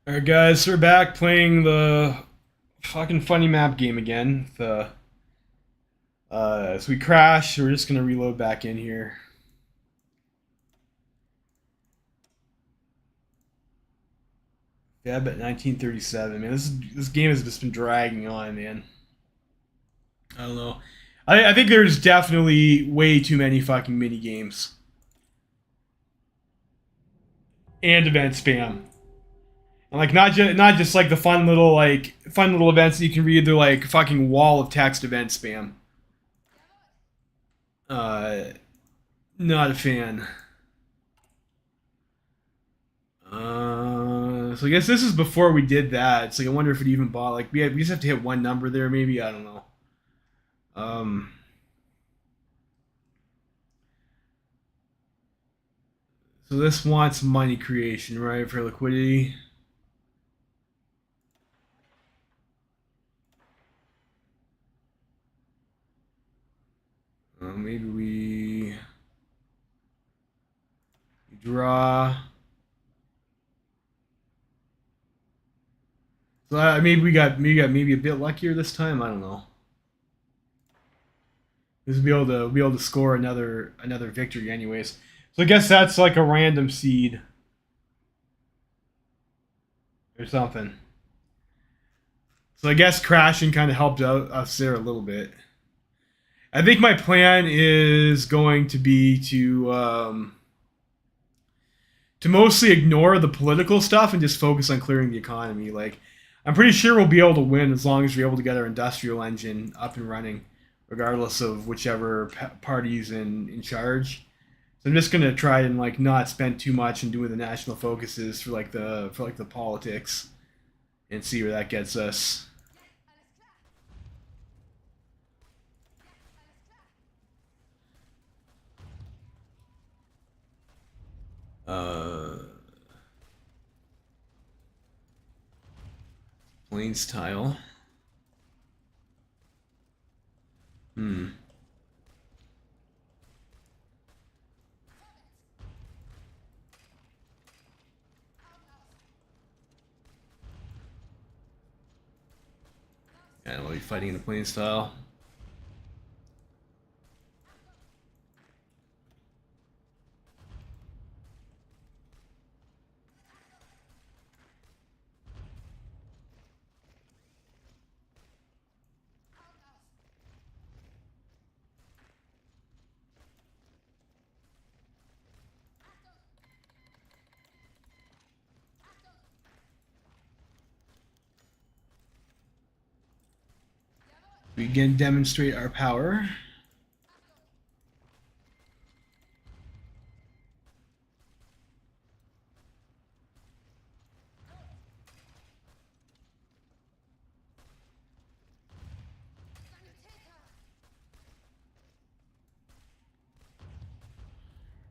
Alright guys, we're back playing the fucking funny map game again. So we crashed, so we're just gonna reload back in here. Yeah, but 1937, man. This game has just been dragging on, man. I don't know. I think there's definitely way too many fucking mini games and event spam. And like not just like the fun little events that you can read. They're like fucking wall of text event spam. Uh, Not a fan. So I guess this is before we did that. It's like I wonder if it even bought like we just have to hit one number there, maybe. I don't know. Um, so this wants money creation, right, for liquidity. Maybe we draw. So maybe we got maybe a bit luckier this time. I don't know. This will be able to score another victory, anyways. So I guess that's like a random seed or something. So I guess crashing kind of helped out us there a little bit. I think my plan is going to be to mostly ignore the political stuff and just focus on clearing the economy. Like, I'm pretty sure we'll be able to win as long as we're able to get our industrial engine up and running, regardless of whichever party's in charge. So I'm just gonna try and like not spend too much and doing the national focuses for the politics and see where that gets us. Uh, Plains tile. Hmm. Yeah, we'll be fighting in the plain style. We can demonstrate our power.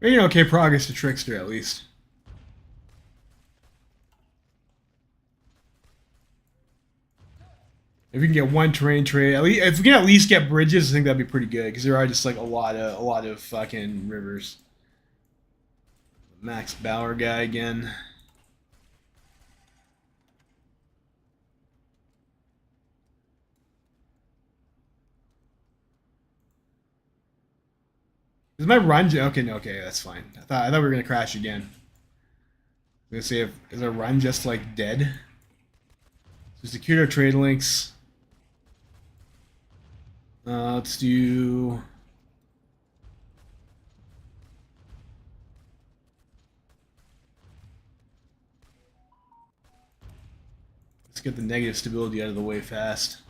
Okay progress to Trickster at least. If we can get one terrain trade, at least if we can at least get bridges, I think that'd be pretty good because there are just like a lot of fucking rivers. Max Bauer guy again. Is my run? Okay, no, okay, that's fine. I thought we were gonna crash again. I was gonna say, is our run just like dead? So secure our trade links. Let's do. Let's get the negative stability out of the way fast.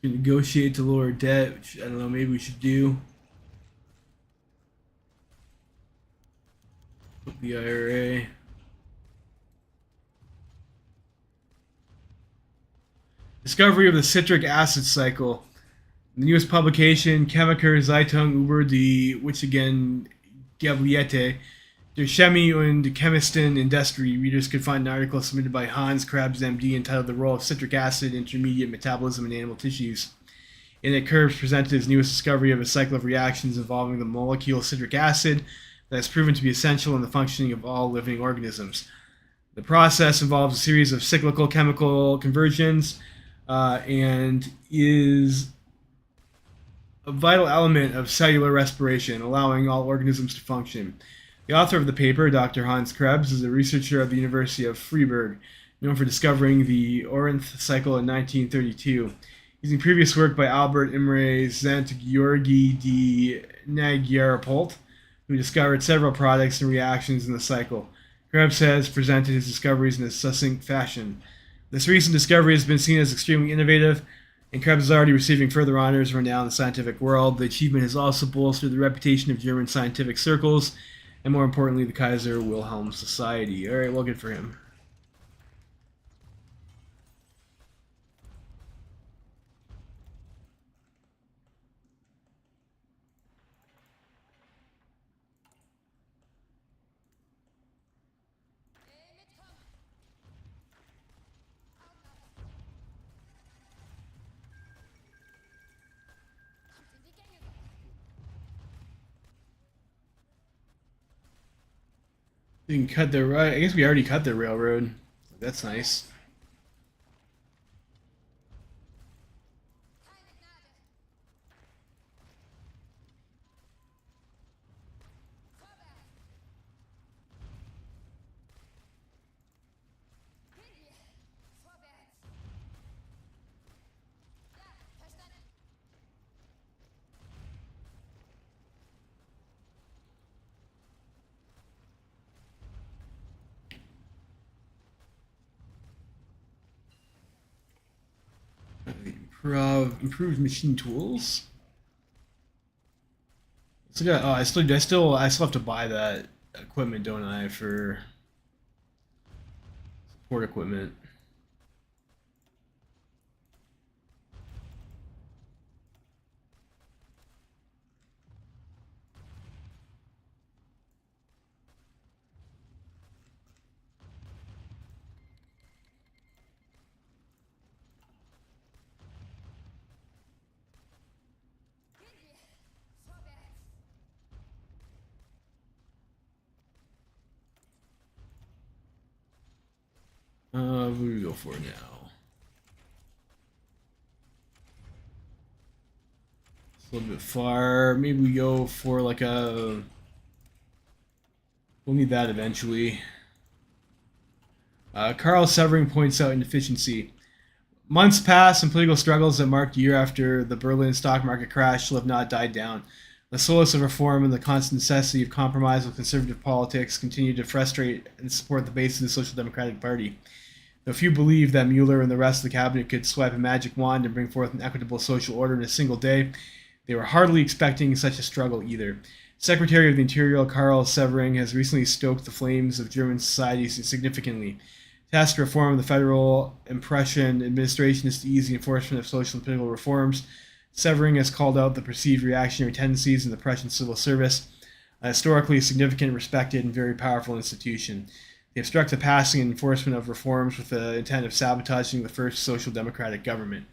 We can negotiate to lower debt, which I don't know, maybe we should do. The IRA. Discovery of the citric acid cycle. The newest publication, Chemiker Zeitung über die Wichtigen Gebiete der Chemie und Chemisten Industry. Readers could find an article submitted by Hans Krebs, MD, entitled The Role of Citric Acid in Intermediate Metabolism in Animal Tissues. In it, Krebs presented his newest discovery of a cycle of reactions involving the molecule citric acid that has proven to be essential in the functioning of all living organisms. The process involves a series of cyclical chemical conversions and is a vital element of cellular respiration, allowing all organisms to function. The author of the paper, Dr. Hans Krebs, is a researcher at the University of Freiburg, known for discovering the Orinth cycle in 1932. Using previous work by Albert Imre Sant-Georgi de Nagyarpolt, who discovered several products and reactions in the cycle. Krebs has presented his discoveries in a succinct fashion. This recent discovery has been seen as extremely innovative, and Krebs is already receiving further honors from renown in the scientific world. The achievement has also bolstered the reputation of German scientific circles, and more importantly, the Kaiser Wilhelm Society. Alright, well, good for him. You can cut the right. I guess we already cut the railroad. That's nice. Improved machine tools. So yeah, I still have to buy that equipment, don't I, for support equipment. What do we go for now? It's a little bit far. Maybe we go for like a. We'll need that eventually. Carl Severing points out inefficiency. Months pass and political struggles that marked a year after the Berlin stock market crash still have not died down. The solace of reform and the constant necessity of compromise with conservative politics continue to frustrate and support the base of the Social Democratic Party. Though few believed that Mueller and the rest of the cabinet could swipe a magic wand and bring forth an equitable social order in a single day, they were hardly expecting such a struggle either. Secretary of the Interior Karl Severing has recently stoked the flames of German society significantly. Tasked to reform the federal impression administration is to ease the enforcement of social and political reforms. Severing has called out the perceived reactionary tendencies in the Prussian civil service, a historically significant, respected, and very powerful institution. They obstruct the passing and enforcement of reforms with the intent of sabotaging the first social democratic government.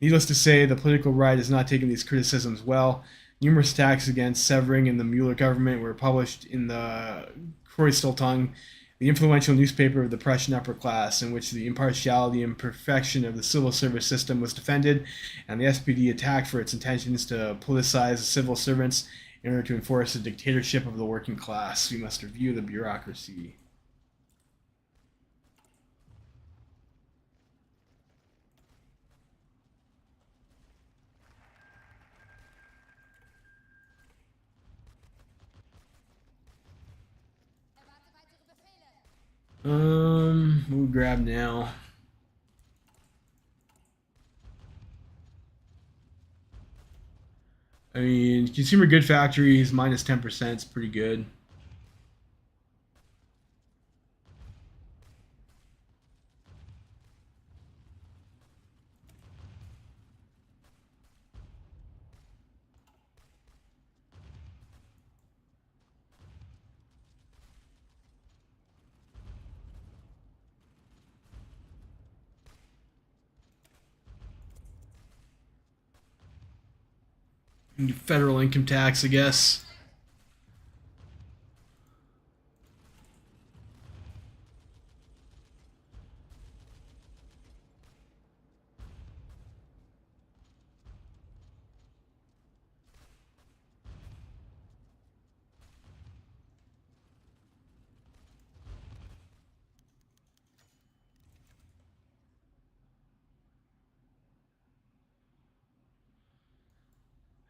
Needless to say, the political right has not taken these criticisms well. Numerous attacks against Severing and the Mueller government were published in the Kreuzleitung, the influential newspaper of the Prussian upper class, in which the impartiality and perfection of the civil service system was defended, and the SPD attacked for its intentions to politicize the civil servants in order to enforce the dictatorship of the working class. We must review the bureaucracy. We'll grab now. mean, consumer good factories minus 10% is pretty good. Federal income tax, I guess.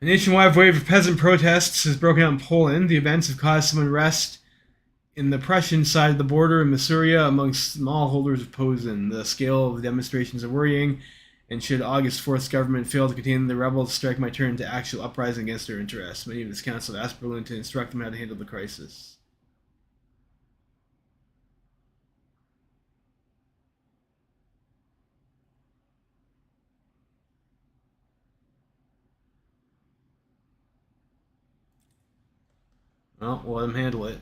A nationwide wave of peasant protests has broken out in Poland. The events have caused some unrest in the Prussian side of the border in Masuria among smallholders of Posen. The scale of the demonstrations are worrying, and should August 4th's government fail to contain the rebels, strike might turn into actual uprising against their interests. Many of this council have asked Berlin to instruct them how to handle the crisis. Well, we'll let them handle it.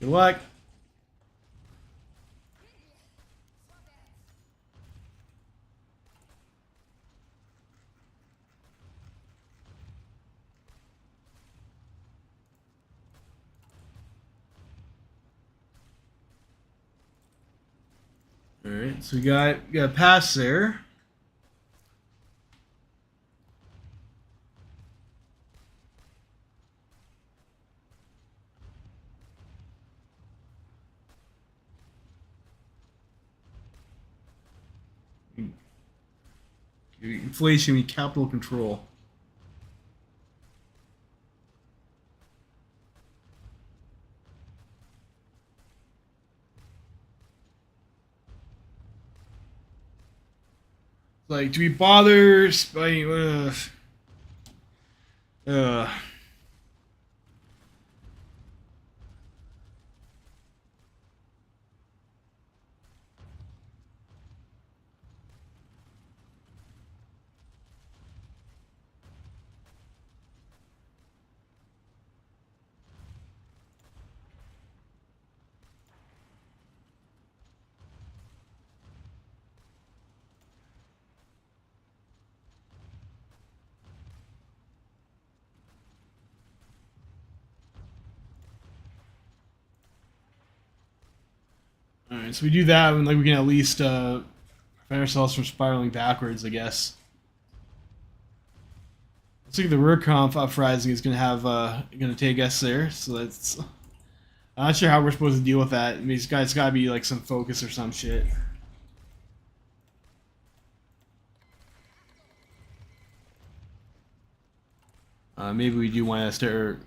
Good luck. All right, so we got a pass there. Inflation, we capital control. Like, do we bother? Uh, all right, so we do that, and like we can at least prevent ourselves from spiraling backwards, I guess. Looks like the Rurkampf uprising is gonna take us there. So that's I'm not sure how we're supposed to deal with that. I mean, it's got to be like some focus or some shit. Maybe we do want to start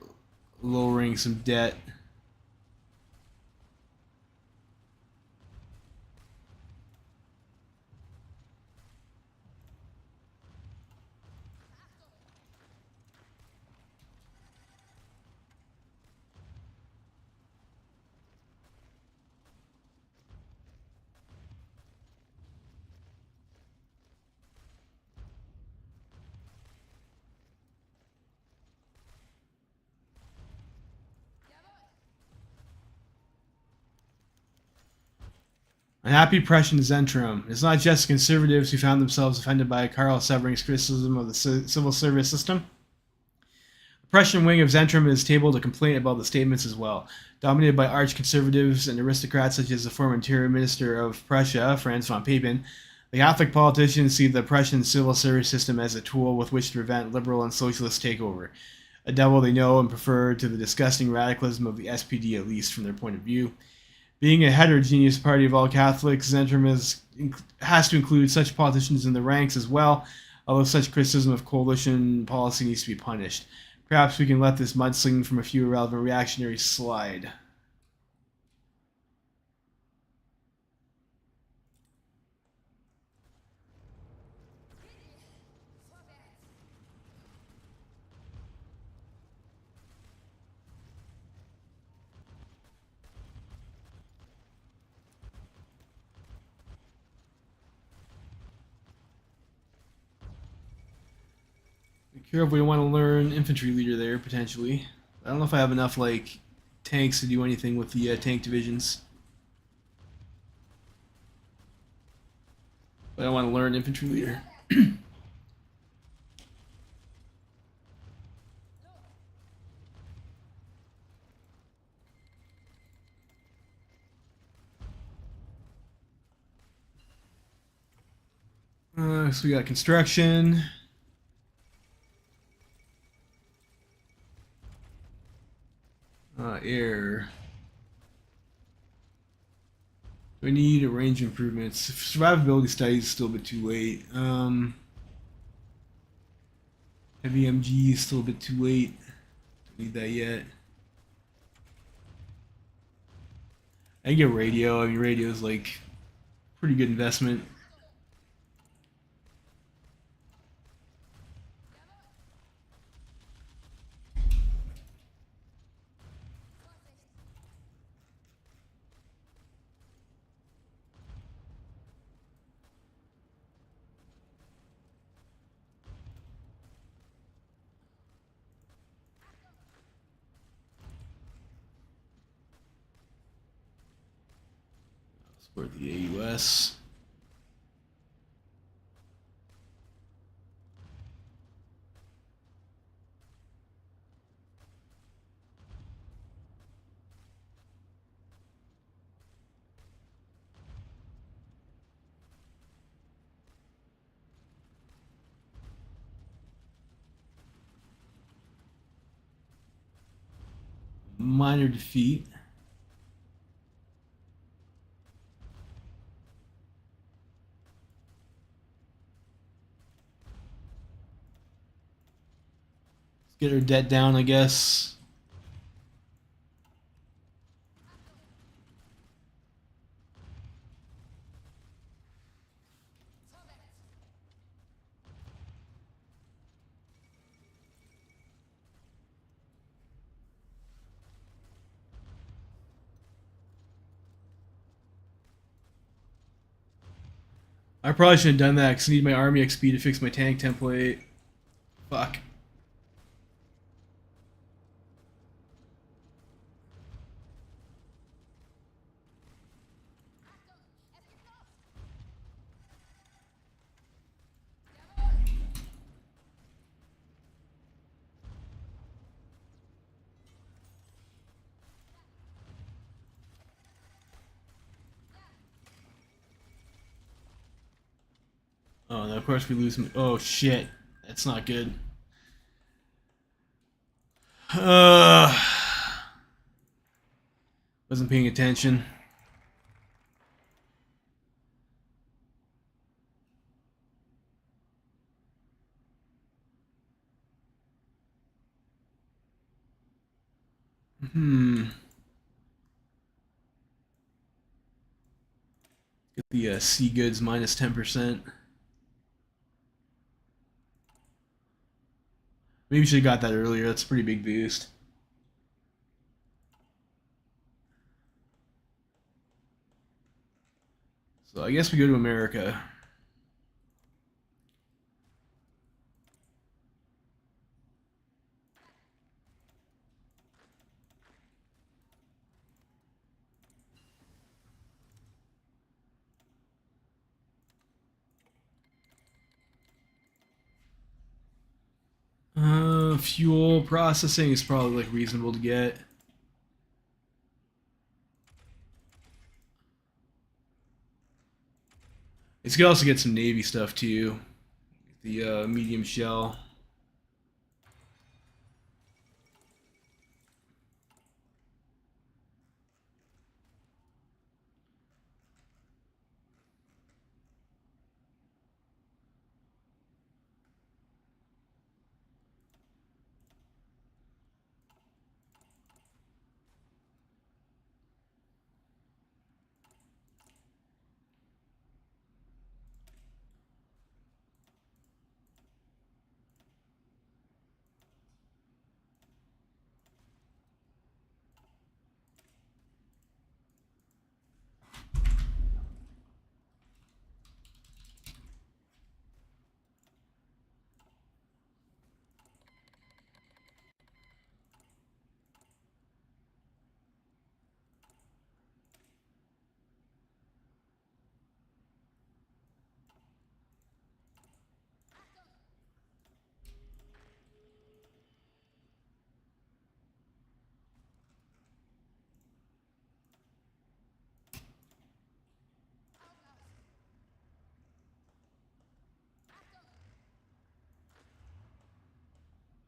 lowering some debt. Unhappy Prussian Zentrum. It's not just conservatives who found themselves offended by Karl Severing's criticism of the civil service system. The Prussian wing of Zentrum has tabled a complaint about the statements as well. Dominated by arch-conservatives and aristocrats such as the former Interior Minister of Prussia, Franz von Papen, the Catholic politicians see the Prussian civil service system as a tool with which to prevent liberal and socialist takeover. A devil they know and prefer to the disgusting radicalism of the SPD, at least from their point of view. Being a heterogeneous party of all Catholics, Zentrum has to include such politicians in the ranks as well, although such criticism of coalition policy needs to be punished. Perhaps we can let this mudslinging from a few irrelevant reactionaries slide. Care if we want to learn infantry leader there potentially. I don't know if I have enough like tanks to do anything with the tank divisions. But I want to learn infantry leader. So we got construction. Air. We need a range improvements. Survivability studies is still a bit too late. Heavy MG is still a bit too late. Don't need that yet. I can get radio. I mean, radio is like pretty good investment. Support the AUS. Minor defeat. Let's get our debt down, I guess. I probably shouldn't have done that because I need my army XP to fix my tank template. Fuck. Oh, and of course we lose. Oh shit, that's not good. Uh, wasn't paying attention. Get the sea goods minus 10%. Maybe we should have got that earlier. That's a pretty big boost. So I guess we go to America. Fuel processing is probably like reasonable to get. It's good also get some Navy stuff too. The medium shell.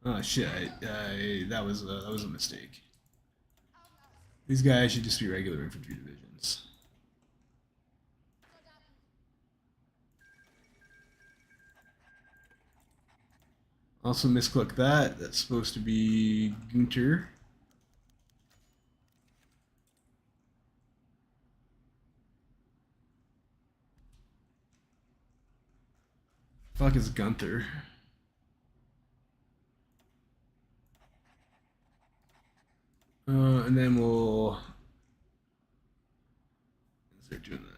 Oh shit! That was a mistake. These guys should just be regular infantry divisions. Also misclick that. That's supposed to be Gunter. Fuck is Gunther? And then we'll start doing that.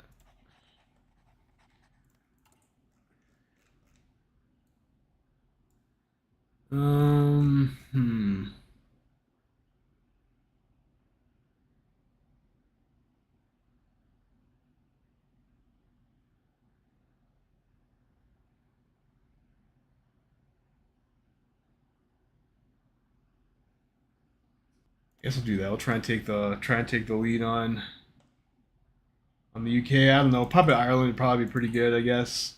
Guess we'll do that. We'll try and take the lead on the UK. I don't know. Puppet Ireland would probably be pretty good, I guess.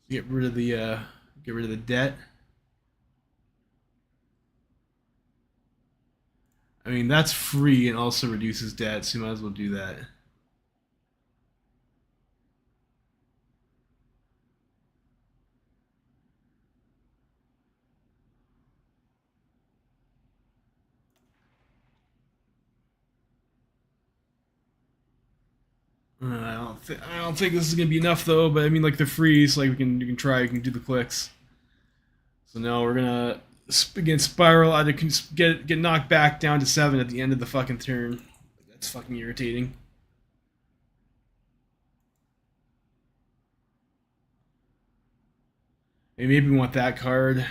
Get rid of the debt. I mean, that's free and also reduces debt, so you might as well do that. I don't think this is gonna be enough though. But I mean, like the freeze, like you can try, you can do the clicks. So now we're gonna again spiral. Either can get knocked back down to 7 at the end of the fucking turn. That's fucking irritating. Maybe we want that card.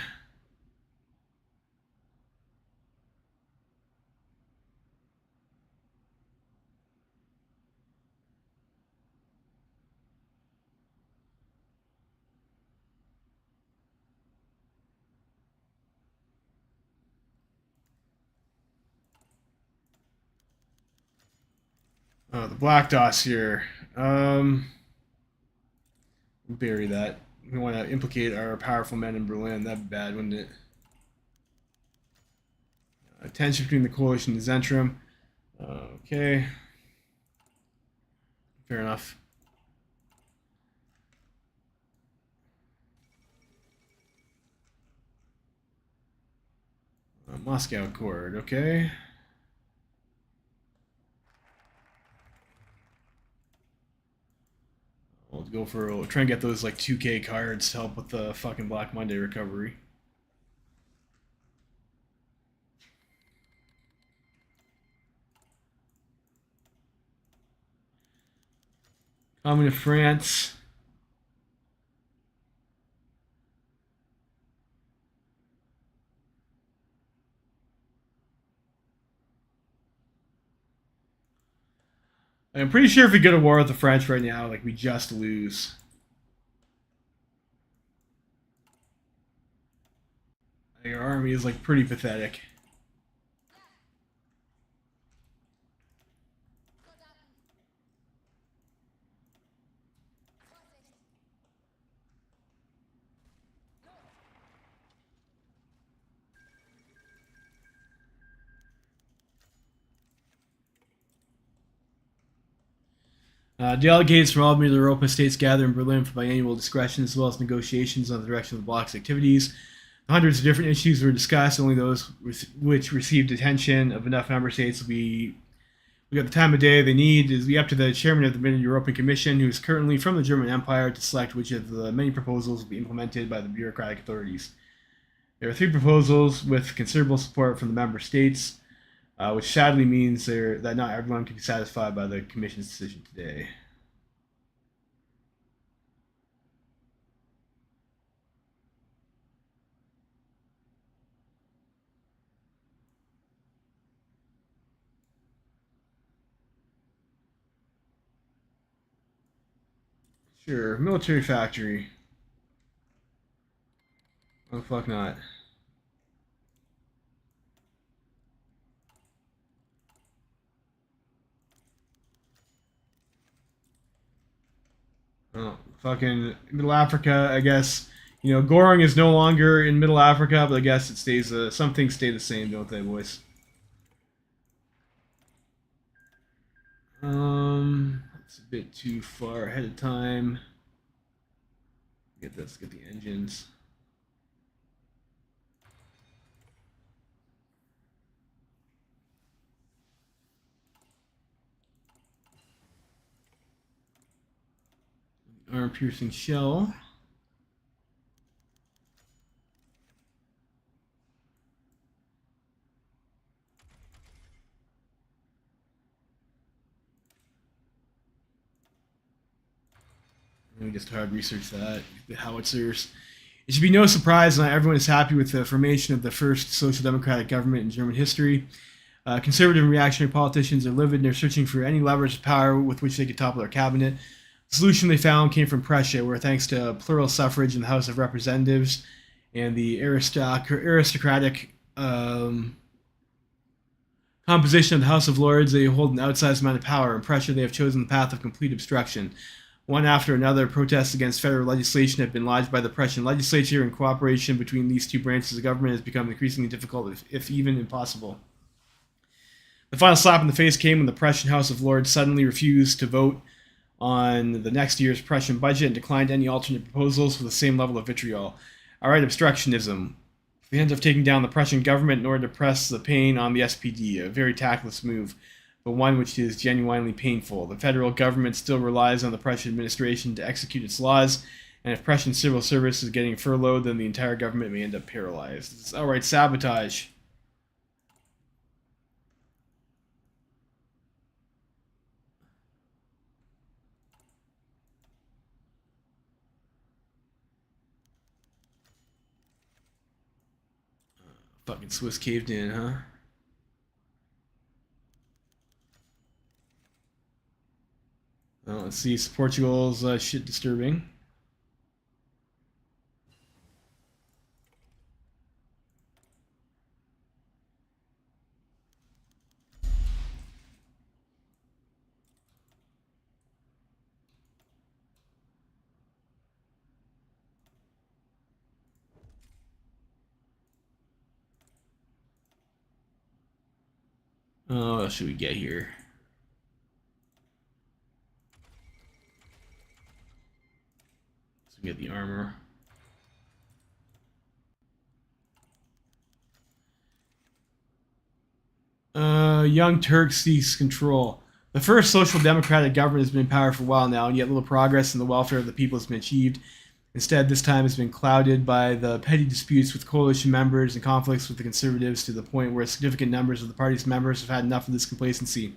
Oh, the black dots here. Bury that. We want to implicate our powerful men in Berlin. That'd be bad, wouldn't it? Tension between the coalition and Zentrum. Okay. Fair enough. Moscow Accord. Okay. We'll try and get those like 2K cards to help with the fucking Black Monday recovery. Coming to France. I'm pretty sure if we go to war with the French right now, like we just lose. Like, our army is like pretty pathetic. Delegates from all Middle European states gather in Berlin for biannual discussions as well as negotiations on the direction of the bloc's activities. Hundreds of different issues were discussed. Only those which received attention of enough member states will be. We got the time of day they need. Is be up to the chairman of the Middle European Commission, who is currently from the German Empire, to select which of the many proposals will be implemented by the bureaucratic authorities. There are 3 proposals with considerable support from the member states. which sadly means that not everyone can be satisfied by the Commission's decision today. Sure, military factory. Oh, fuck not. Oh, fucking Middle Africa, I guess. You know, Goring is no longer in Middle Africa, but I guess it stays. Some things stay the same, don't they, boys? That's a bit too far ahead of time. Get this. Get the engines. Armor-piercing shell. Let me just hard research that. The howitzers. It should be no surprise that not everyone is happy with the formation of the first social democratic government in German history. Conservative and reactionary politicians are livid and are searching for any levers of power with which they could topple their cabinet. The solution they found came from Prussia, where thanks to plural suffrage in the House of Representatives and the aristocratic composition of the House of Lords, they hold an outsized amount of power. In Prussia, they have chosen the path of complete obstruction. One after another, protests against federal legislation have been lodged by the Prussian legislature, and cooperation between these two branches of government has become increasingly difficult, if even impossible. The final slap in the face came when the Prussian House of Lords suddenly refused to vote on the next year's Prussian budget and declined any alternate proposals with the same level of vitriol. Outright obstructionism. The end of taking down the Prussian government in order to press the pain on the SPD, a very tactless move, but one which is genuinely painful. The federal government still relies on the Prussian administration to execute its laws, and if Prussian civil service is getting furloughed, then the entire government may end up paralyzed. It's outright sabotage. Fucking Swiss caved in, huh? Well, let's see. Portugal's shit disturbing. Oh, what else should we get here? So we get the armor. Young Turks seeks control. The first social democratic government has been in power for a while now, and yet little progress in the welfare of the people has been achieved. Instead, this time has been clouded by the petty disputes with coalition members and conflicts with the conservatives to the point where significant numbers of the party's members have had enough of this complacency.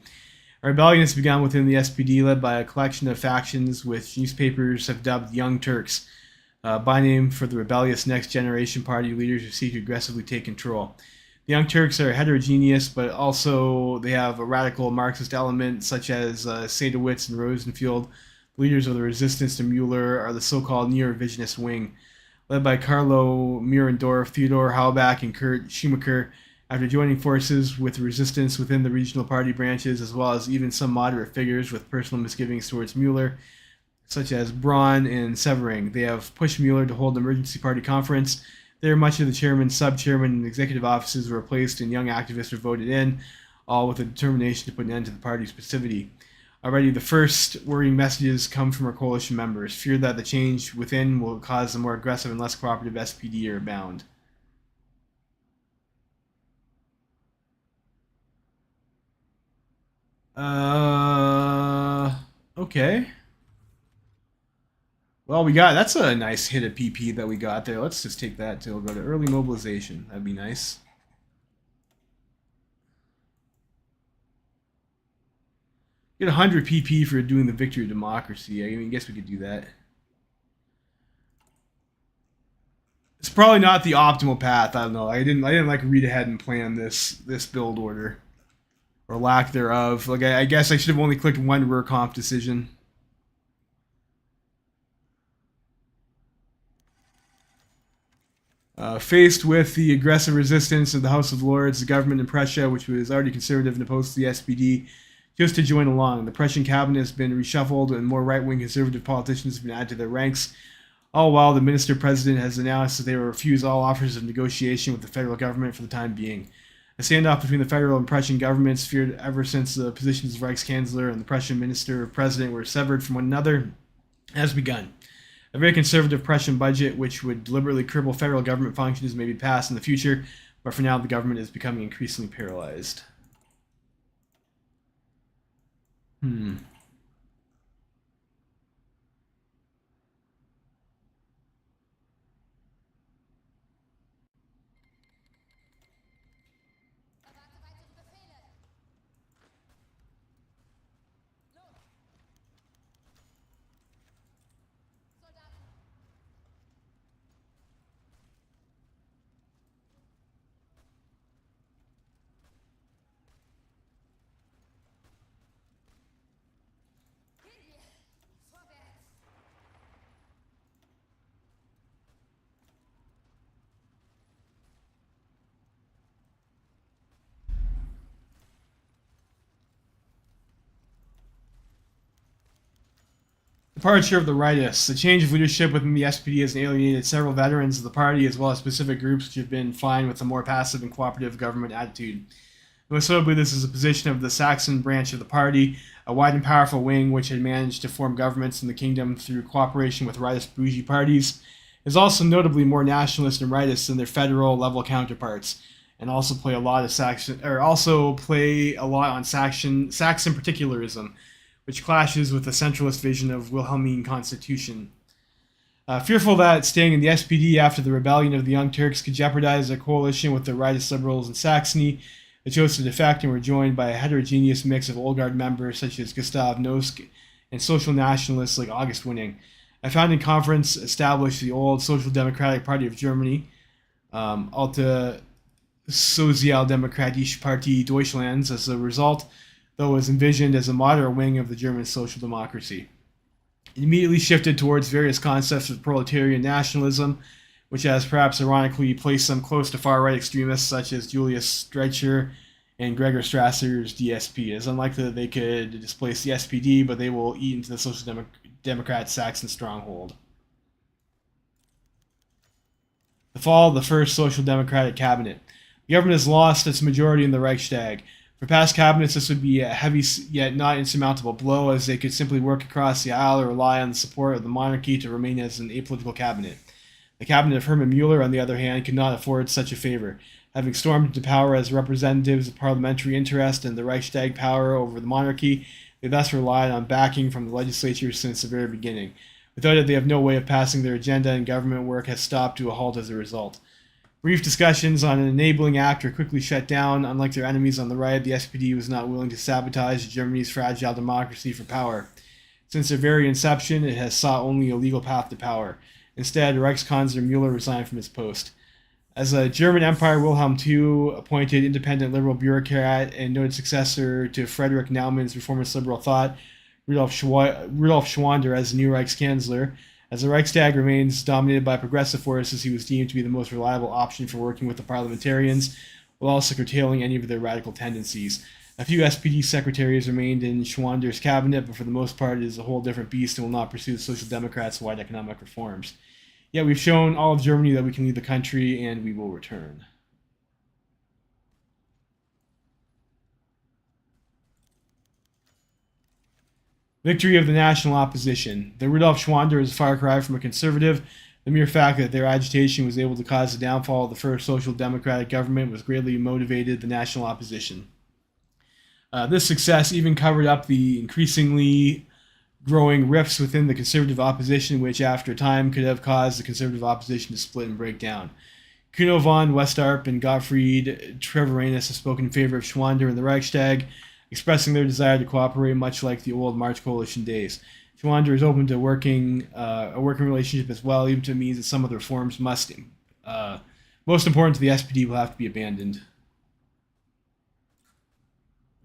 A rebellion has begun within the SPD, led by a collection of factions which newspapers have dubbed Young Turks, by name for the rebellious next generation party leaders who seek to aggressively take control. The Young Turks are heterogeneous, but also they have a radical Marxist element, such as Sadowitz and Rosenfield. Leaders of the resistance to Mueller are the so-called neo-revisionist wing, led by Carlo Mierendorf, Theodor Halbach, and Kurt Schumacher. After joining forces with resistance within the regional party branches, as well as even some moderate figures with personal misgivings towards Mueller, such as Braun and Severing, they have pushed Mueller to hold an emergency party conference. There, much of the chairman, sub-chairman, and executive offices were replaced, and young activists were voted in, all with a determination to put an end to the party's passivity. Already, the first worrying messages come from our coalition members, fear that the change within will cause a more aggressive and less cooperative SPD to abound. Okay. Well, that's a nice hit of PP that we got there. Let's just take that to go to early mobilization. That'd be nice. Get 100 PP for doing the victory of democracy. I mean, I guess we could do that. It's probably not the optimal path. I don't know. I didn't like read ahead and plan this build order or lack thereof. Like I guess I should have only clicked one rework decision. Faced with the aggressive resistance of the House of Lords, the government in Prussia, which was already conservative and opposed to the SPD, chose to join along. The Prussian cabinet has been reshuffled, and more right-wing conservative politicians have been added to their ranks. All while the minister-president has announced that they will refuse all offers of negotiation with the federal government for the time being. A standoff between the federal and Prussian governments, feared ever since the positions of Reichskanzler and the Prussian minister-president were severed from one another, has begun. A very conservative Prussian budget, which would deliberately cripple federal government functions, may be passed in the future, but for now the government is becoming increasingly paralyzed. Departure of the rightists. The change of leadership within the SPD has alienated several veterans of the party, as well as specific groups which have been fine with a more passive and cooperative government attitude. Most notably, this is a position of the Saxon branch of the party, a wide and powerful wing which had managed to form governments in the kingdom through cooperation with rightist bougie parties, is also notably more nationalist and rightist than their federal level counterparts, and also play a lot on Saxon particularism, which clashes with the centralist vision of Wilhelmine constitution. Fearful that staying in the SPD after the rebellion of the Young Turks could jeopardize their coalition with the rightist liberals in Saxony, they chose to defect and were joined by a heterogeneous mix of old guard members such as Gustav Nosk and social nationalists like August Winning. A founding conference established the old Social Democratic Party of Germany, Alte Sozialdemokratische Partei Deutschlands, as a result, though was envisioned as a moderate wing of the German social democracy. It immediately shifted towards various concepts of proletarian nationalism, which has perhaps ironically placed them close to far-right extremists such as Julius Streicher and Gregor Strasser's DSP. It is unlikely that they could displace the SPD, but they will eat into the Social Democrat Saxon stronghold. The fall of the first Social Democratic cabinet. The government has lost its majority in the Reichstag. For past cabinets, this would be a heavy yet not insurmountable blow, as they could simply work across the aisle or rely on the support of the monarchy to remain as an apolitical cabinet. The cabinet of Hermann Mueller, on the other hand, could not afford such a favor. Having stormed into power as representatives of parliamentary interest and the Reichstag power over the monarchy, they thus relied on backing from the legislature since the very beginning. Without it, they have no way of passing their agenda, and government work has stopped to a halt as a result. Brief discussions on an enabling act were quickly shut down. Unlike their enemies on the right, the SPD was not willing to sabotage Germany's fragile democracy for power. Since their very inception, it has sought only a legal path to power. Instead, Reichskanzler Mueller resigned from his post. As a German Empire, Wilhelm II appointed independent liberal bureaucrat and noted successor to Friedrich Naumann's reformist liberal thought, Rudolf Schwander, as the new Reichskanzler. As the Reichstag remains dominated by progressive forces, he was deemed to be the most reliable option for working with the parliamentarians, while also curtailing any of their radical tendencies. A few SPD secretaries remained in Schwander's cabinet, but for the most part it is a whole different beast and will not pursue the Social Democrats' wide economic reforms. Yet we've shown all of Germany that we can lead the country, and we will return. Victory of the national opposition. The Rudolf Schwander is a far cry from a conservative. The mere fact that their agitation was able to cause the downfall of the first social democratic government was greatly motivated the national opposition. This success even covered up the increasingly growing rifts within the conservative opposition, which after a time could have caused the conservative opposition to split and break down. Kuno von Westarp and Gottfried Treviranus have spoken in favor of Schwander in the Reichstag. expressing their desire to cooperate, much like the old March Coalition days. Schwander is open to a working relationship as well, even if it means that some of the reforms most important to the SPD, will have to be abandoned.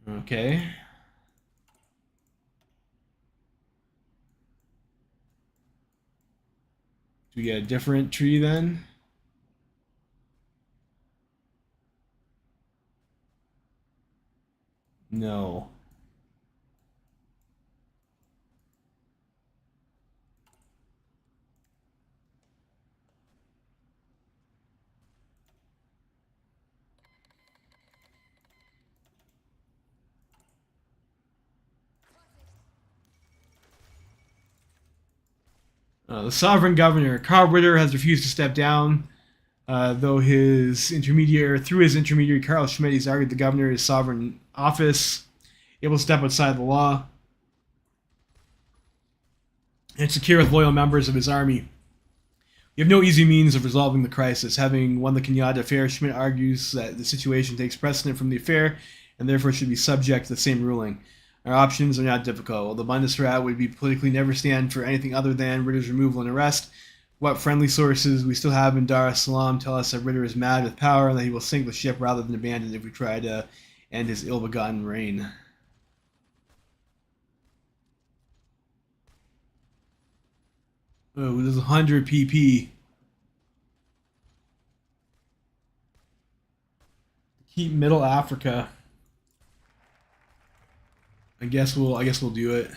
Okay. Do we get a different tree then? No. The sovereign governor, Karl Ritter, has refused to step down, though through his intermediary, Carl Schmidt, he's argued the governor is sovereign office, able to step outside the law, and secure with loyal members of his army. We have no easy means of resolving the crisis. Having won the Kenyatta affair, Schmidt argues that the situation takes precedent from the affair and therefore should be subject to the same ruling. Our options are not difficult. While the Bundesrat would be politically never stand for anything other than Ritter's removal and arrest, what friendly sources we still have in Dar es Salaam tell us that Ritter is mad with power and that he will sink the ship rather than abandon it if we try to end his ill-begotten reign. Oh, there's 100 PP. Keep Middle Africa. I guess we'll do it.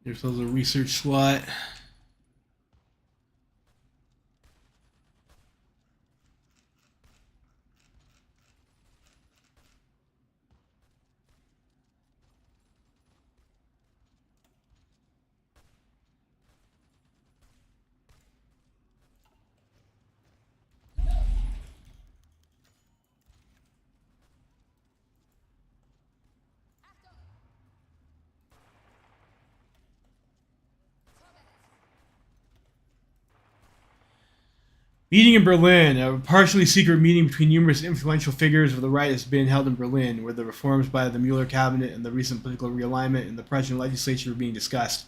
There's a research slot. Meeting in Berlin. A partially secret meeting between numerous influential figures of the right has been held in Berlin, where the reforms by the Mueller cabinet and the recent political realignment in the Prussian legislature were being discussed.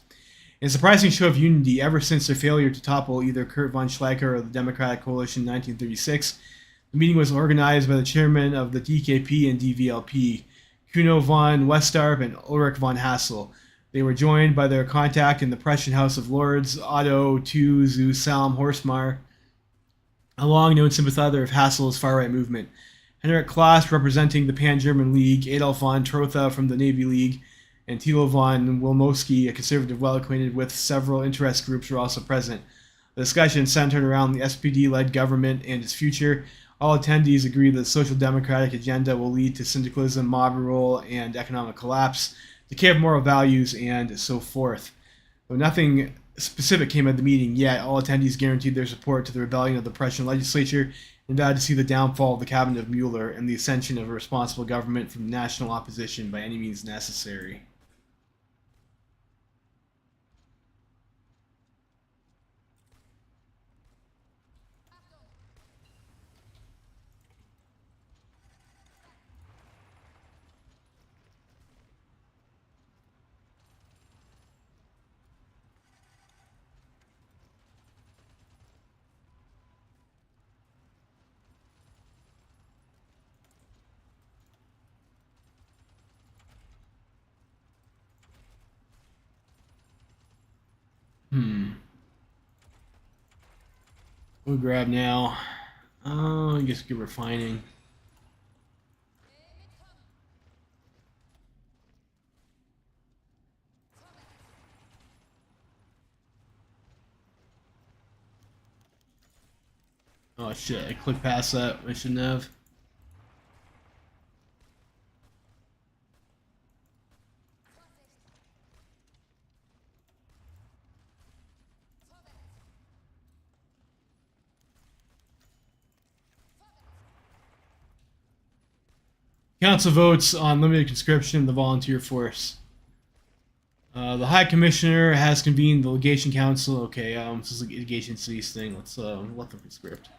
In a surprising show of unity, ever since their failure to topple either Kurt von Schleicher or the Democratic Coalition in 1936, the meeting was organized by the chairman of the DKP and DVLP, Kuno von Westarp and Ulrich von Hassel. They were joined by their contact in the Prussian House of Lords, Otto II zu Salm Horstmar, a long-known sympathizer of Hassel's far-right movement. Henrik Klaas, representing the Pan-German League, Adolf von Trotha from the Navy League, and Thilo von Wilmowski, a conservative well-acquainted with several interest groups, were also present. The discussion centered around the SPD-led government and its future. All attendees agree that the social democratic agenda will lead to syndicalism, mob rule, and economic collapse, decay of moral values, and so forth. Though nothing specific came at the meeting, yet all attendees guaranteed their support to the rebellion of the Prussian legislature and vowed to see the downfall of the cabinet of Mueller and the ascension of a responsible government from national opposition by any means necessary. We'll grab now. I guess give refining. Oh shit, I clicked past that. I shouldn't have. Council votes on limited conscription of the volunteer force. The High Commissioner has convened the Legation Council. Okay, this is like Legation Cities thing. Let's let them conscript.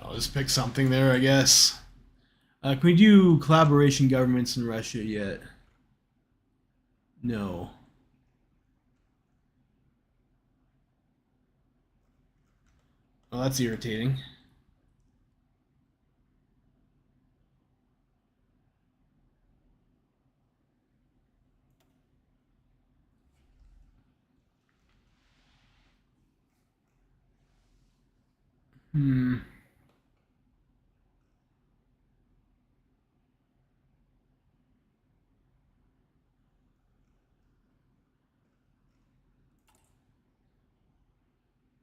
I'll just pick something there, I guess. Can we do collaboration governments in Russia yet? No. Oh, that's irritating. Hmm.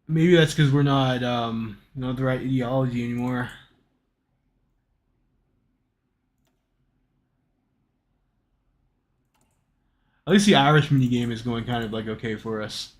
Maybe that's because we're not the right ideology anymore. At least the Irish minigame is going kind of like okay for us.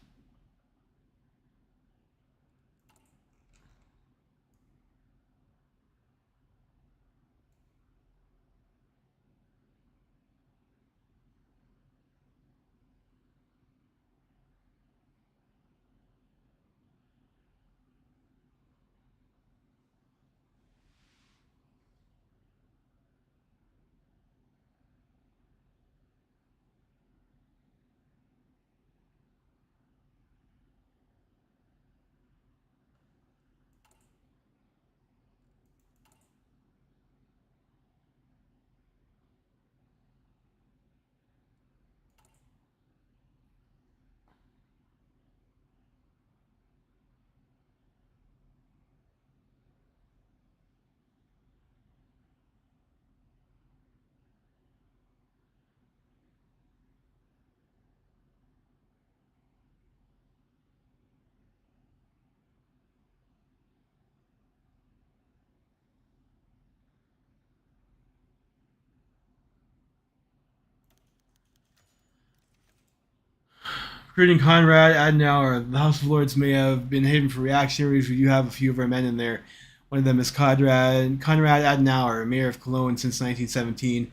Recruiting Conrad Adenauer. The House of Lords may have been haven for reactionaries. We do have a few of our men in there. One of them is Conrad Adenauer, mayor of Cologne since 1917,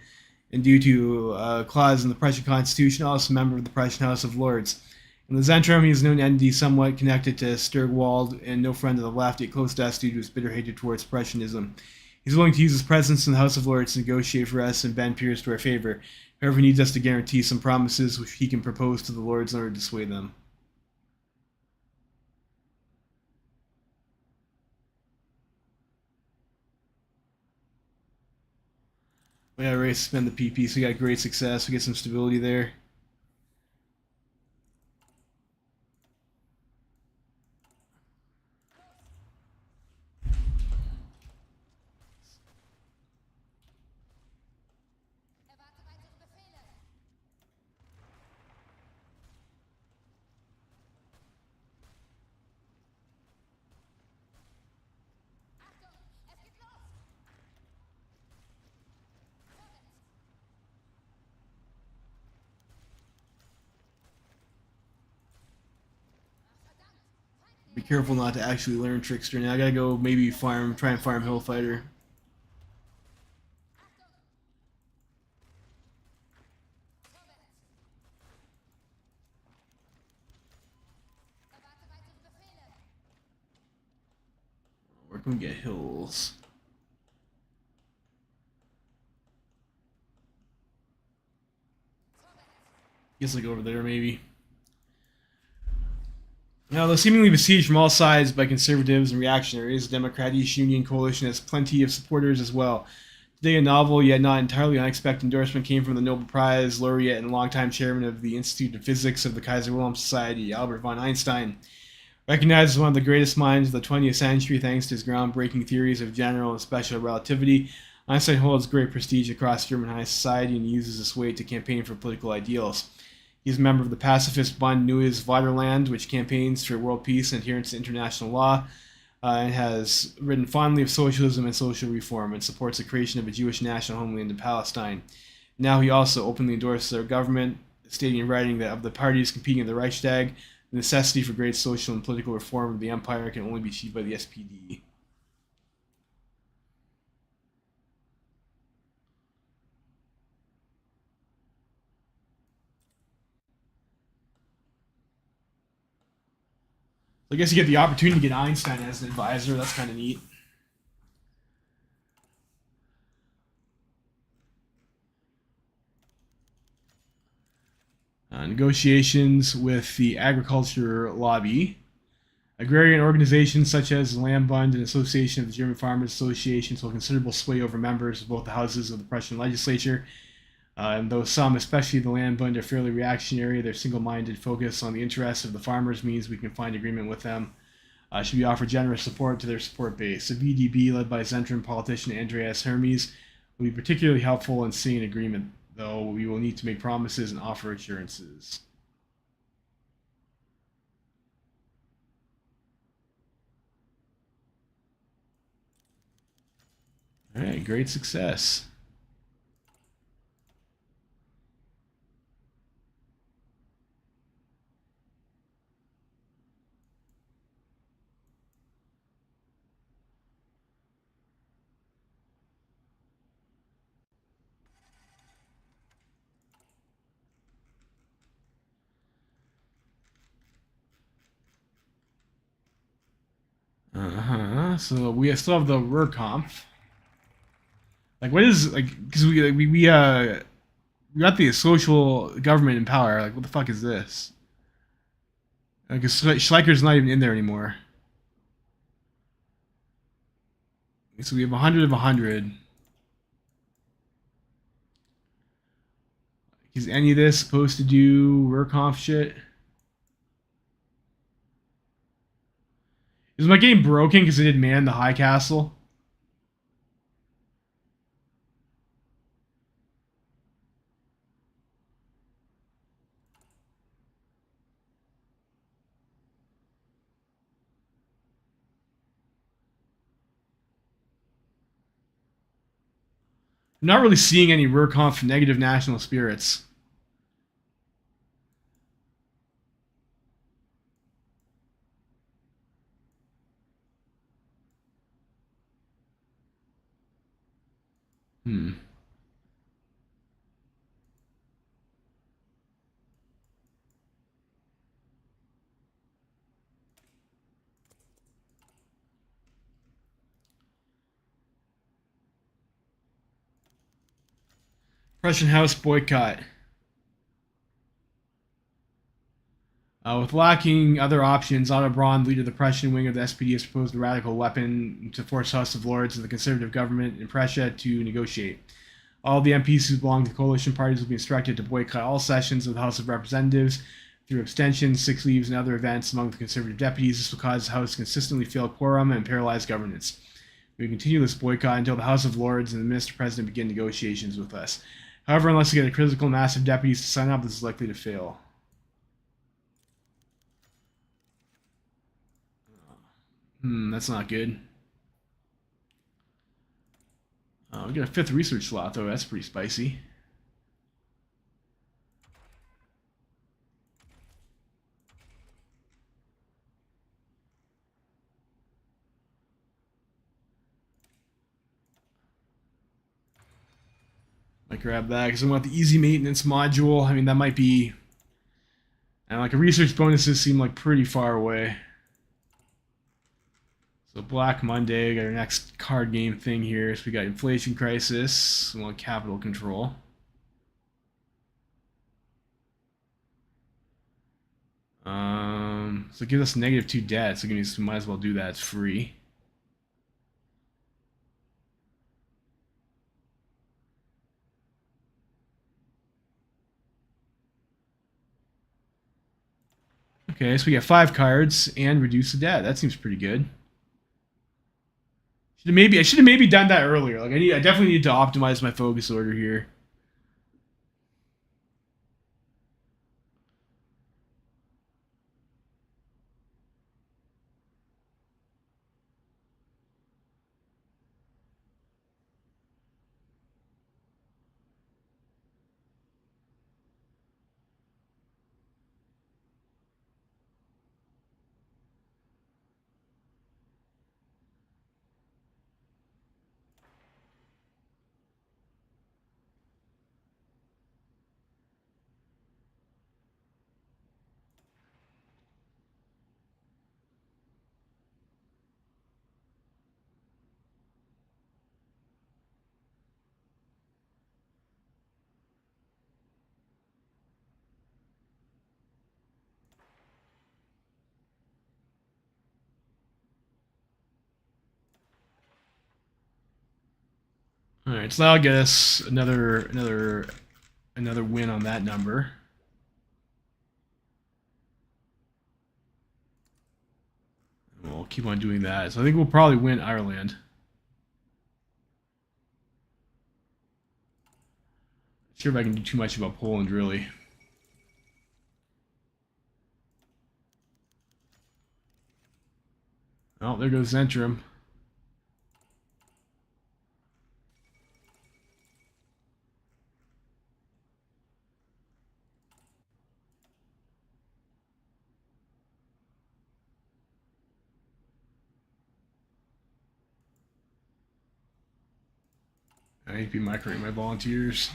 and due to a clause in the Prussian Constitution, also a member of the Prussian House of Lords. In the Zentrum, he is known entity somewhat connected to Sturgwald and no friend of the left, yet close to us due to his bitter hatred towards Prussianism. He's willing to use his presence in the House of Lords to negotiate for us and bend peers to our favor. However, he needs us to guarantee some promises which he can propose to the Lords in order to sway them. We got ready to spend the PP, so we got great success. We get some stability there. Be careful not to actually learn Trickster. Now I gotta go maybe try and farm Hillfighter. can we get hills? Guess like over there maybe. Now, though seemingly besieged from all sides by conservatives and reactionaries, the Democratic Union coalition has plenty of supporters as well. Today, a novel yet not entirely unexpected endorsement came from the Nobel Prize laureate and longtime chairman of the Institute of Physics of the Kaiser Wilhelm Society, Albert von Einstein. Recognized as one of the greatest minds of the 20th century thanks to his groundbreaking theories of general and special relativity, Einstein holds great prestige across German high society and uses this weight to campaign for political ideals. He is a member of the pacifist Bund Neues Vaterland, which campaigns for world peace and adherence to international law, and has written fondly of socialism and social reform, and supports the creation of a Jewish national homeland in Palestine. Now he also openly endorses their government, stating in writing that of the parties competing in the Reichstag, the necessity for great social and political reform of the empire can only be achieved by the SPD. I guess you get the opportunity to get Einstein as an advisor. That's kind of neat. Negotiations with the agriculture lobby. Agrarian organizations such as the Land Bund and Association of the German Farmers Associations hold considerable sway over members of both the houses of the Prussian legislature. And though some, especially the Land Bund, are fairly reactionary, their single-minded focus on the interests of the farmers means we can find agreement with them. Should we offer generous support to their support base? The VDB, led by Zentrum politician Andreas Hermes, will be particularly helpful in seeing an agreement, though we will need to make promises and offer assurances. All right, great success. So we still have the Ruhrkampf. Like, what is like? Because we got the social government in power. Like, what the fuck is this? Like, Schleicher's not even in there anymore. So we have 100 of 100. Is any of this supposed to do Ruhrkampf shit? Is my game broken because I did man the high castle? I'm not really seeing any Ruhrkampf negative national spirits. Prussian House boycott. With lacking other options, Otto Braun, leader of the Prussian wing of the SPD, has proposed a radical weapon to force House of Lords and the conservative government in Prussia to negotiate. All the MPs who belong to coalition parties will be instructed to boycott all sessions of the House of Representatives through abstentions, sick leaves, and other events among the conservative deputies. This will cause the House to consistently fail quorum and paralyze governance. We will continue this boycott until the House of Lords and the Mr. President begin negotiations with us. However, unless we get a critical mass of deputies to sign up, this is likely to fail. That's not good. We got a 5th research slot, though. That's pretty spicy. Might grab that because I want the easy maintenance module. I mean, that might be... And like, a research bonuses seem like pretty far away. So Black Monday, got our next card game thing here. So we got inflation crisis, we want capital control. So it gives us -2 debt, so we might as well do that. It's free. Okay, so we get 5 cards and reduce the debt. That seems pretty good. I should have maybe done that earlier. Like I definitely need to optimize my focus order here. All right, so that'll get us another win on that number. We'll keep on doing that. So I think we'll probably win Ireland. Not sure if I can do too much about Poland, really. Oh, there goes Zentrum. I need to be microing my volunteers.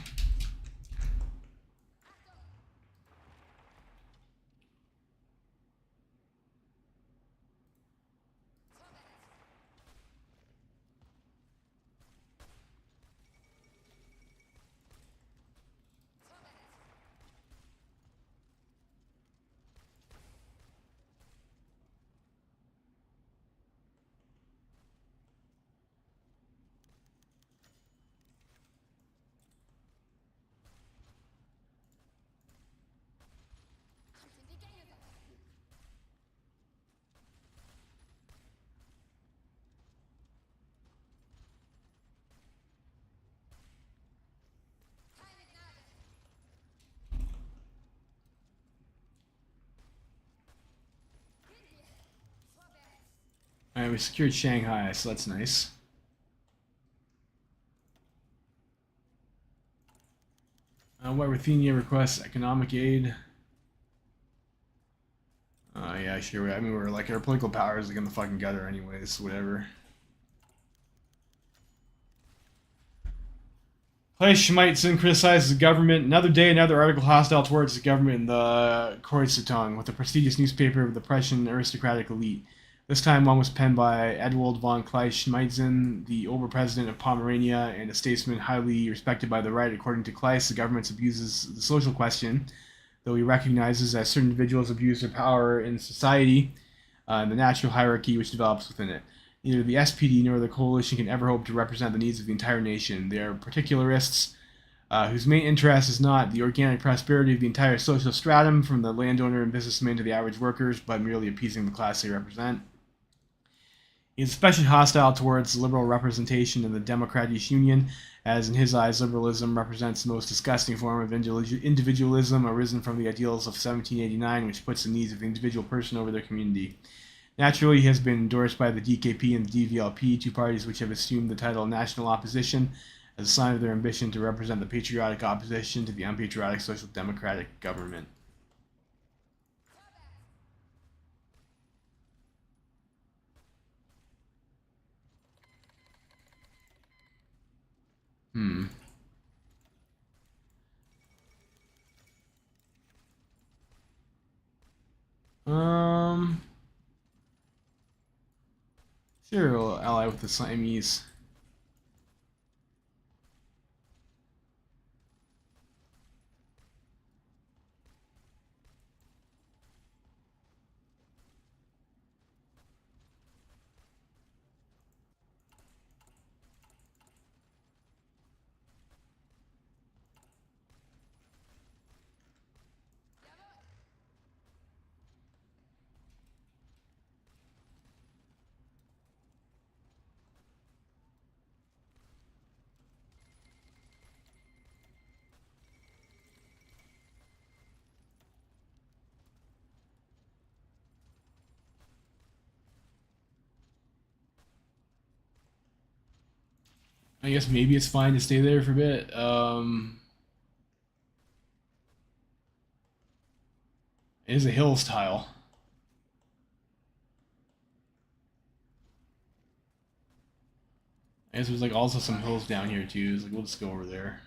All right, we secured Shanghai, so that's nice. What Ruthenia requests economic aid. Yeah, sure. I mean, we're like our political powers are in the fucking gutter, anyways. Whatever. Clay Schmeitzen criticizes the government. Another day, another article hostile towards the government in the Kreutzeitung, with the prestigious newspaper of the Prussian aristocratic elite. This time, one was penned by Ewald von Kleist-Schmeitzen, the Oberpresident of Pomerania, and a statesman highly respected by the right. According to Kleist, the government abuses the social question, though he recognizes that certain individuals abuse their power in society and the natural hierarchy which develops within it. Neither the SPD nor the coalition can ever hope to represent the needs of the entire nation. They are particularists whose main interest is not the organic prosperity of the entire social stratum, from the landowner and businessman to the average workers, but merely appeasing the class they represent. He is especially hostile towards liberal representation in the Democratic Union, as in his eyes liberalism represents the most disgusting form of individualism arisen from the ideals of 1789, which puts the needs of the individual person over their community. Naturally, he has been endorsed by the DKP and the DVLP, two parties which have assumed the title National Opposition as a sign of their ambition to represent the patriotic opposition to the unpatriotic social democratic government. Hmm. Um. Sure, we'll ally with the Siamese. I guess maybe it's fine to stay there for a bit. It is a hills tile. I guess there's like also some hills down here too. So like we'll just go over there.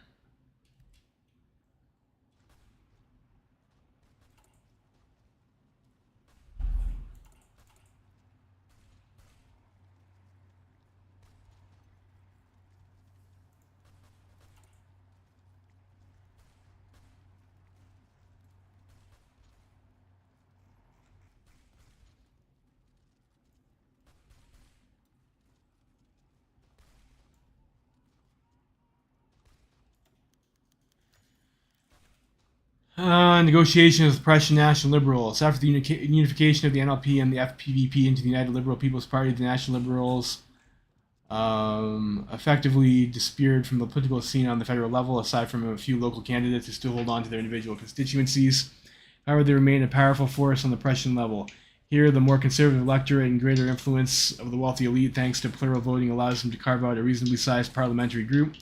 Negotiations with Prussian National Liberals. After the unification of the NLP and the FPVP into the United Liberal People's Party, the National Liberals effectively disappeared from the political scene on the federal level, aside from a few local candidates who still hold on to their individual constituencies. However, they remain a powerful force on the Prussian level. Here, the more conservative electorate and greater influence of the wealthy elite, thanks to plural voting, allows them to carve out a reasonably sized parliamentary group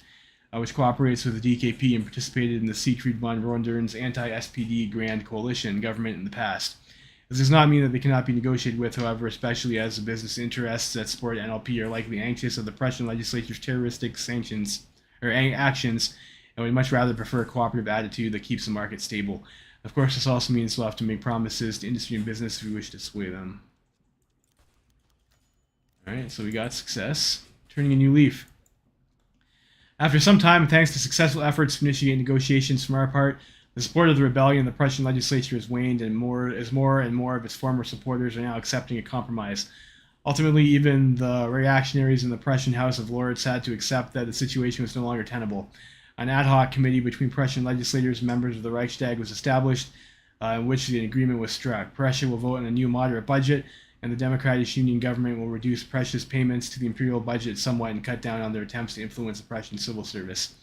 which cooperates with the DKP and participated in the Siegfried von Rundern's anti-SPD Grand Coalition government in the past. This does not mean that they cannot be negotiated with, however, especially as the business interests that support NLP are likely anxious of the Prussian legislature's terroristic sanctions or actions, and would much rather prefer a cooperative attitude that keeps the market stable. Of course, this also means we'll have to make promises to industry and business if we wish to sway them. Alright, so we got success. Turning a new leaf. After some time, and thanks to successful efforts to initiate negotiations from our part, the support of the rebellion in the Prussian legislature has waned, and more and more of its former supporters are now accepting a compromise. Ultimately, even the reactionaries in the Prussian House of Lords had to accept that the situation was no longer tenable. An ad hoc committee between Prussian legislators and members of the Reichstag was established, in which the agreement was struck. Prussia will vote on a new moderate budget, and the Democratic Union government will reduce Prussia's payments to the imperial budget somewhat and cut down on their attempts to influence the Prussian civil service.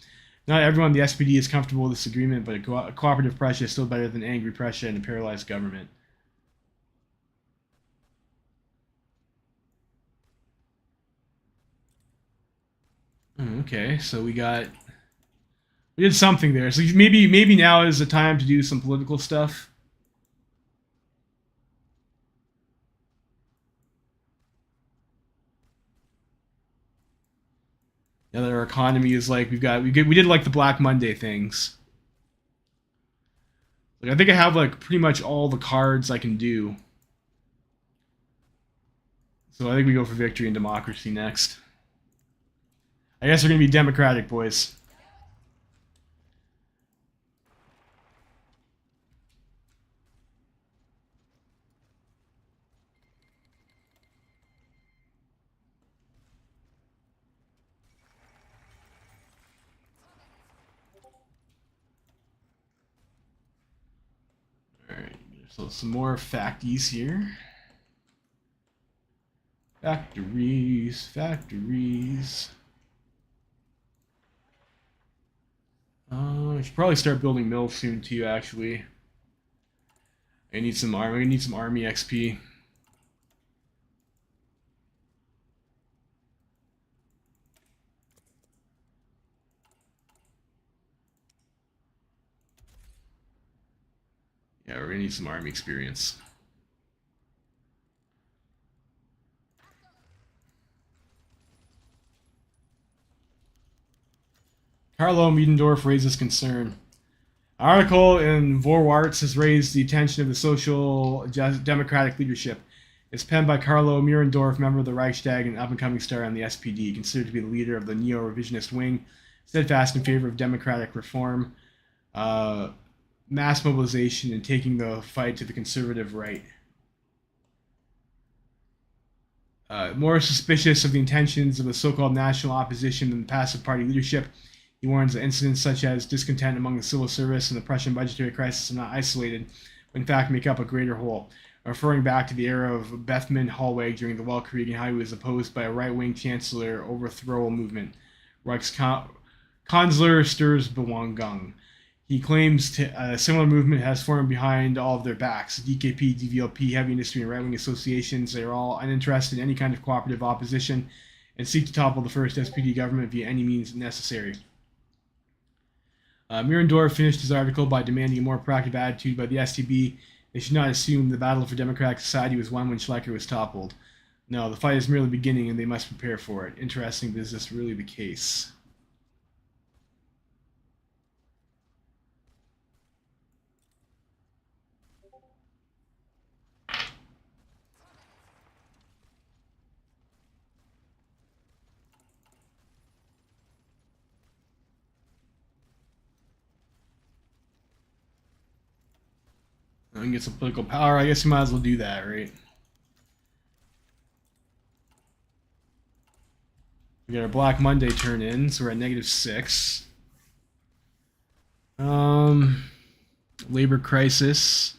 Not everyone in the SPD is comfortable with this agreement, but a cooperative Prussia is still better than angry Prussia and a paralyzed government. Okay, so we did something there. So maybe now is the time to do some political stuff. Now that our economy is like we did like the Black Monday things. Like I think I have like pretty much all the cards I can do. So I think we go for victory and democracy next. I guess we're gonna be democratic, boys. Alright, so some more facties here. Factories. I should probably start building mills soon too, actually. I need some army XP. Yeah, we're gonna need some army experience. Carlo Miedendorf raises concern. An article in Vorwärts has raised the attention of the social democratic leadership. It's penned by Carlo Mierendorf, member of the Reichstag and up-and-coming star on the SPD, considered to be the leader of the neo-revisionist wing, steadfast in favor of democratic reform, mass mobilization, and taking the fight to the conservative right. More suspicious of the intentions of the so-called national opposition than the passive party leadership, he warns that incidents such as discontent among the civil service and the Prussian budgetary crisis are not isolated, but in fact make up a greater whole, referring back to the era of Bethmann Hollweg during the Weltkrieg and how he was opposed by a right-wing chancellor overthrow movement. Reichskanzler stirs Bewegung. He claims a similar movement has formed behind all of their backs. DKP, DVLP, heavy industry, and right-wing associations, they are all uninterested in any kind of cooperative opposition and seek to topple the first SPD government via any means necessary. Mierendorf finished his article by demanding a more proactive attitude by the STB. They should not assume the battle for democratic society was won when Schleicher was toppled. No, the fight is merely beginning and they must prepare for it. Interesting, but is this really the case? And get some political power. I guess you might as well do that, right? We got our Black Monday turn in, so we're at -6. Labor crisis.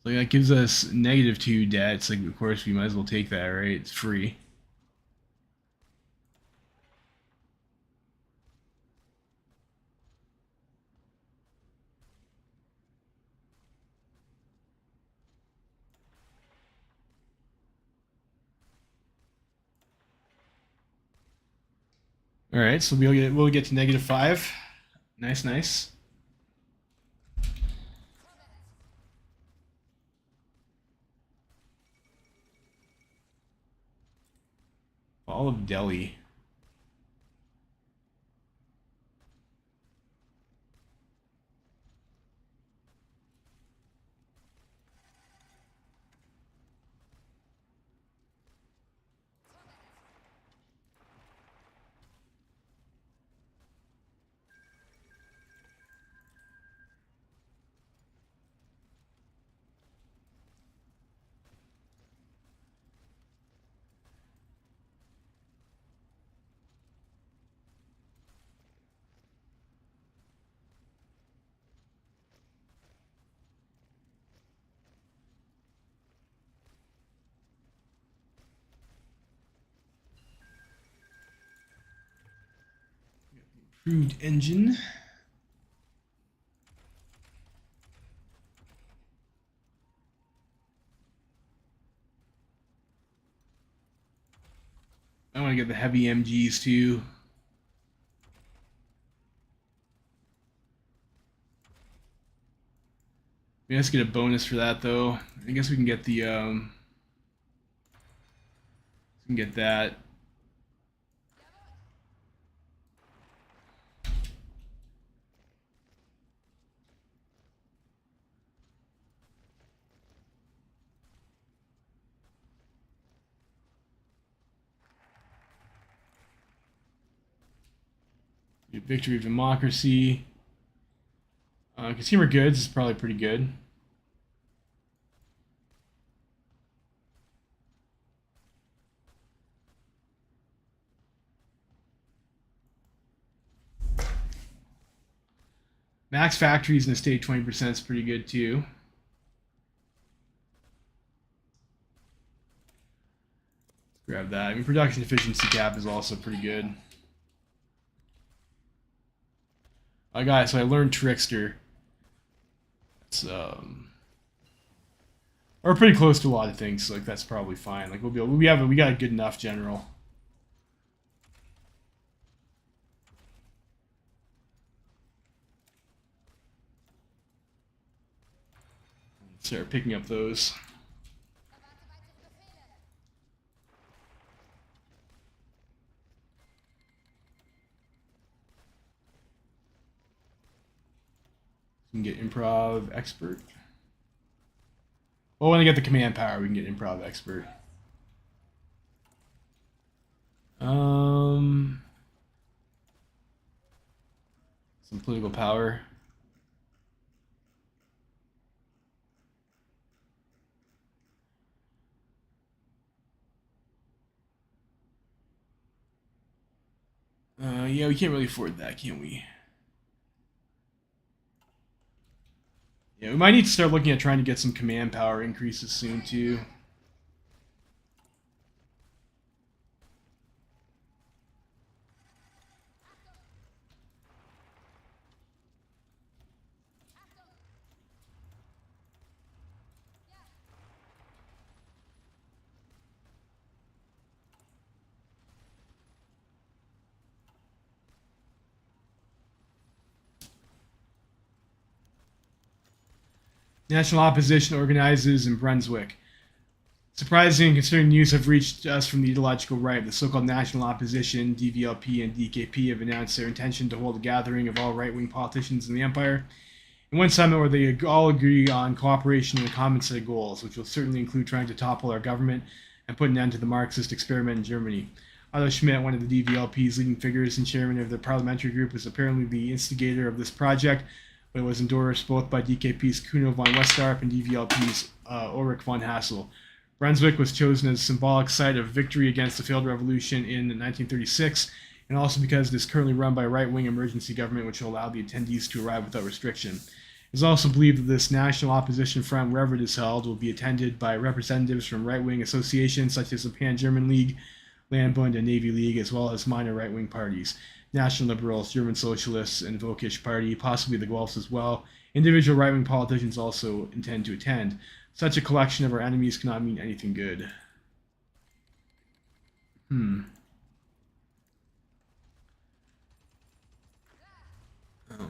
So that gives us -2 debts. Like, of course, we might as well take that, right? It's free. All right, so we'll get to -5. Nice, nice. All of Delhi. Improved engine. I want to get the heavy MGs too. Let's get a bonus for that though. I guess we can get the we can get that. Victory of democracy. Consumer goods is probably pretty good. Max factories in the state 20% is pretty good too. Grab that. I mean, production efficiency cap is also pretty good. I got it. So I learned Trickster. It's we're pretty close to a lot of things, so like that's probably fine. Like we got a good enough general. start picking up those. We can get improv expert. Well, when I get the command power, we can get improv expert. Some political power. Yeah, we can't really afford that, can we? Yeah, we might need to start looking at trying to get some command power increases soon, too. National opposition organizes in Brunswick. Surprising considering news have reached us from the ideological right. The so-called National Opposition, DVLP and DKP, have announced their intention to hold a gathering of all right-wing politicians in the empire in one summit where they all agree on cooperation and a common set of goals, which will certainly include trying to topple our government and put an end to the Marxist experiment in Germany. Otto Schmidt, one of the DVLP's leading figures and chairman of the parliamentary group, was apparently the instigator of this project, but it was endorsed both by DKP's Kuno von Westarp and DVLP's Ulrich von Hassel. Brunswick was chosen as a symbolic site of victory against the failed revolution in 1936, and also because it is currently run by a right-wing emergency government which will allow the attendees to arrive without restriction. It is also believed that this national opposition front, wherever it is held, will be attended by representatives from right-wing associations such as the Pan-German League, Landbund, and Navy League, as well as minor right-wing parties. National Liberals, German Socialists, and Völkisch Party, possibly the Guelphs as well. Individual right-wing politicians also intend to attend. Such a collection of our enemies cannot mean anything good. Oh,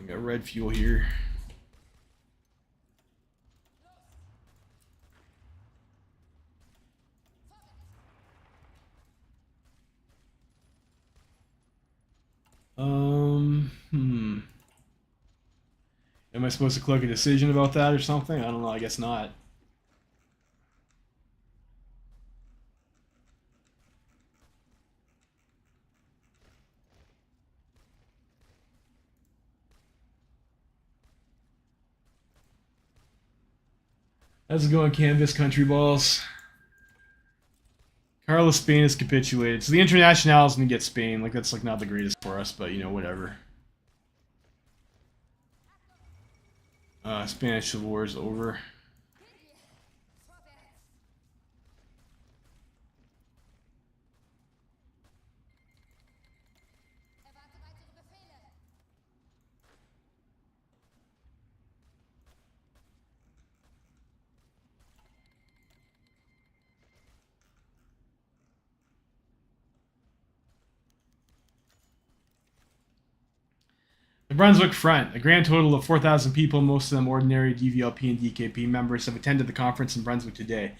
we got red fuel here. Am I supposed to click a decision about that or something? I don't know, I guess not. How's it going, Canvas Country Balls? Carlos Spain has capitulated. So the Internationale is going to get Spain. Like, that's like not the greatest for us, but, you know, whatever. Spanish Civil War is over. The Brunswick Front, a grand total of 4,000 people, most of them ordinary DVLP and DKP members, have attended the conference in Brunswick today.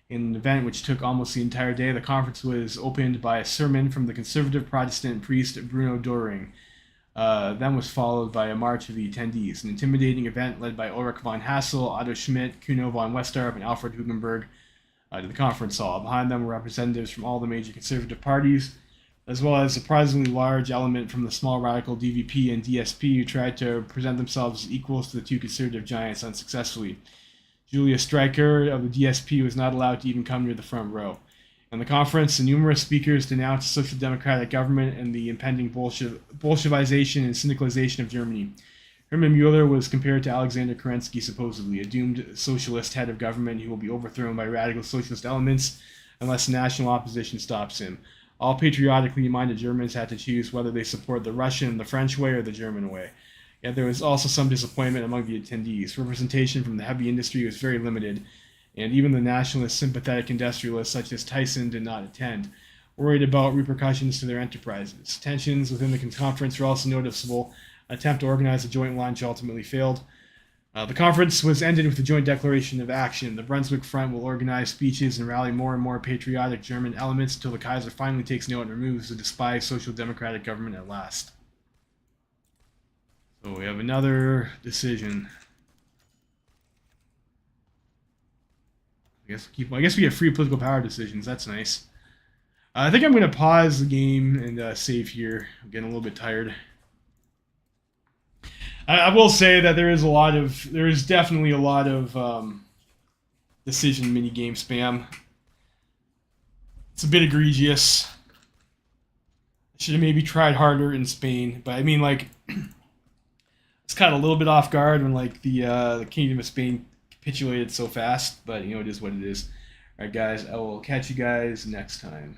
In an event which took almost the entire day, the conference was opened by a sermon from the conservative Protestant priest Bruno Doring. Then was followed by a march of the attendees, an intimidating event led by Ulrich von Hassel, Otto Schmidt, Kuno von Westarp, and Alfred Hugenberg to the conference hall. Behind them were representatives from all the major conservative parties, as well as a surprisingly large element from the small radical DVP and DSP who tried to present themselves as equals to the two conservative giants unsuccessfully. Julia Streicher of the DSP was not allowed to even come near the front row. In the conference, the numerous speakers denounced the social democratic government and the impending Bolshevization and syndicalization of Germany. Hermann Mueller was compared to Alexander Kerensky, supposedly, a doomed socialist head of government who will be overthrown by radical socialist elements unless the national opposition stops him. All patriotically minded Germans had to choose whether they support the Russian and the French way or the German way. Yet there was also some disappointment among the attendees. Representation from the heavy industry was very limited, and even the nationalist sympathetic industrialists such as Tyson did not attend, worried about repercussions to their enterprises. Tensions within the conference were also noticeable. An attempt to organize a joint lunch ultimately failed. The conference was ended with a joint declaration of action. The Brunswick Front will organize speeches and rally more and more patriotic German elements until the Kaiser finally takes note and removes the despised social democratic government at last. So we have another decision. I guess we get free political power decisions. That's nice. I think I'm going to pause the game and save here. I'm getting a little bit tired. I will say that there is definitely a lot of decision minigame spam. It's a bit egregious. I should have maybe tried harder in Spain, but I mean, like, it's caught a little bit off guard when like the Kingdom of Spain capitulated so fast. But you know, it is what it is. All right, guys. I will catch you guys next time.